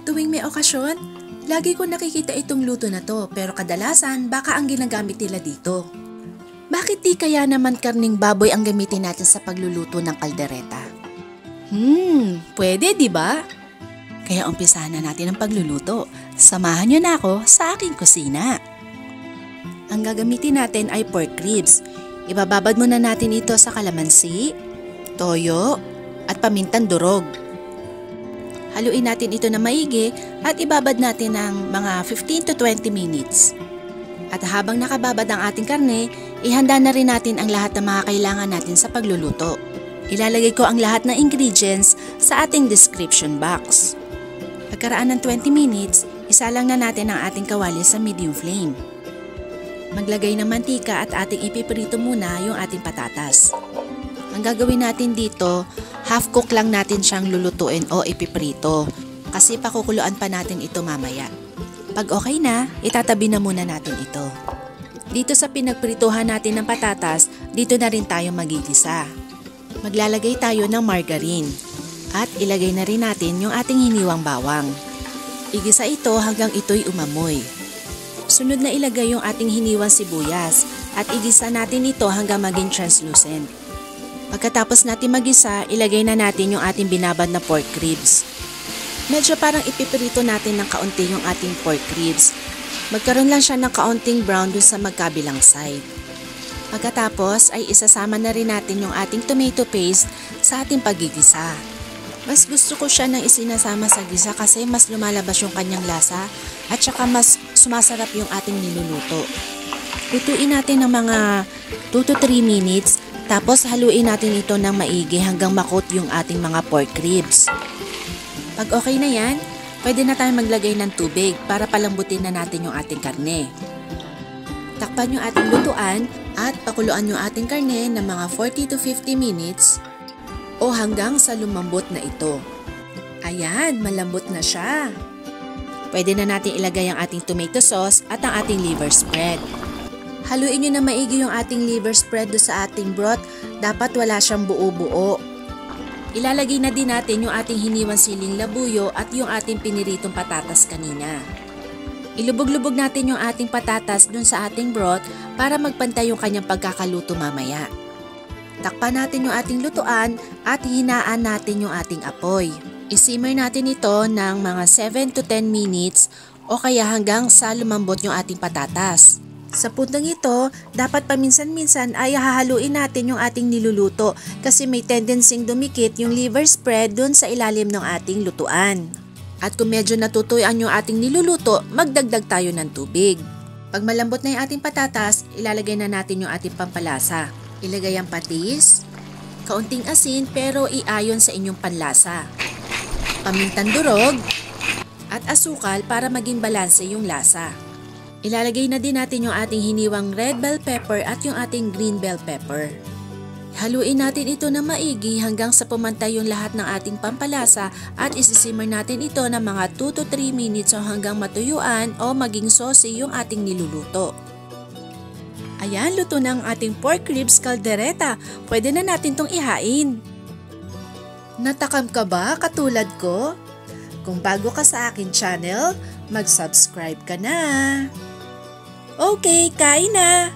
Tuwing may okasyon, lagi ko nakikita itong luto na to pero kadalasan baka ang ginagamit nila dito. Bakit di kaya naman karning baboy ang gamitin natin sa pagluluto ng kaldereta? Pwede di ba? Kaya umpisahan na natin ang pagluluto. Samahan niyo na ako sa aking kusina. Ang gagamitin natin ay pork ribs. Ibababad muna natin ito sa kalamansi, toyo, at pamintang durog. Haluin natin ito na maigi at ibabad natin ng mga 15 to 20 minutes. At habang nakababad ang ating karne, ihanda na rin natin ang lahat ng mga kailangan natin sa pagluluto. Ilalagay ko ang lahat ng ingredients sa ating description box. Pagkaraan ng 20 minutes, isalang na natin ang ating kawali sa medium flame. Maglagay ng mantika at ating ipiprito muna yung ating patatas. Ang gagawin natin dito, half cook lang natin siyang lulutuin o ipiprito kasi pakukuluan pa natin ito mamaya. Pag okay na, itatabi na muna natin ito. Dito sa pinagprituhan natin ng patatas, dito na rin tayo magigisa. Maglalagay tayo ng margarine at ilagay na rin natin yung ating hiniwang bawang. Igisa ito hanggang ito'y umamoy. Sunod na ilagay yung ating hiniwang sibuyas at igisa natin ito hanggang maging translucent. Pagkatapos natin magisa, ilagay na natin yung ating binabad na pork ribs. Medyo parang ipiprito natin ng kaunti yung ating pork ribs. Magkaroon lang siya ng kaunting brown dun sa magkabilang side. Pagkatapos ay isasama na rin natin yung ating tomato paste sa ating paggigisa. Mas gusto ko siya nang isinasama sa gisa kasi mas lumalabas yung kanyang lasa at saka mas sumasarap yung ating niluluto. Lutuin natin ng mga 2 to 3 minutes. Tapos haluin natin ito ng maigi hanggang makot yung ating mga pork ribs. Pag okay na yan, pwede na tayong maglagay ng tubig para palambutin na natin yung ating karne. Takpan yung ating lutuan at pakuluan yung ating karne ng mga 40 to 50 minutes o hanggang sa lumambot na ito. Ayan, malambot na siya. Pwede na natin ilagay ang ating tomato sauce at ang ating liver spread. Haluin nyo na maigi yung ating liver spread do sa ating broth. Dapat wala siyang buo-buo. Ilalagay na din natin yung ating hiniwang siling labuyo at yung ating piniritong patatas kanina. Ilubog-lubog natin yung ating patatas dun sa ating broth para magpantay yung kanyang pagkakaluto mamaya. Takpan natin yung ating lutuan at hinaan natin yung ating apoy. Isimmer natin ito ng mga 7 to 10 minutes o kaya hanggang sa lumambot yung ating patatas. Sa puntong ito, dapat paminsan-minsan ay hahaluin natin yung ating niluluto kasi may tendencyng dumikit yung liver spread dun sa ilalim ng ating lutuan. At kung medyo natutuyan yung ating niluluto, magdagdag tayo ng tubig. Pag malambot na yung ating patatas, ilalagay na natin yung ating pampalasa. Ilagay ang patis, kaunting asin pero iayon sa inyong panlasa, pamintang durog, at asukal para maging balanse yung lasa. Ilalagay na din natin yung ating hiniwang red bell pepper at yung ating green bell pepper. Haluin natin ito na maigi hanggang sa pumantay yung lahat ng ating pampalasa at isisimmer natin ito ng mga 2 to 3 minutes o hanggang matuyuan o maging saucy yung ating niluluto. Ayan, luto na ang ating pork ribs caldereta. Pwede na natin tong ihain. Natakam ka ba katulad ko? Kung bago ka sa akin channel, mag-subscribe ka na. Okay, kain na!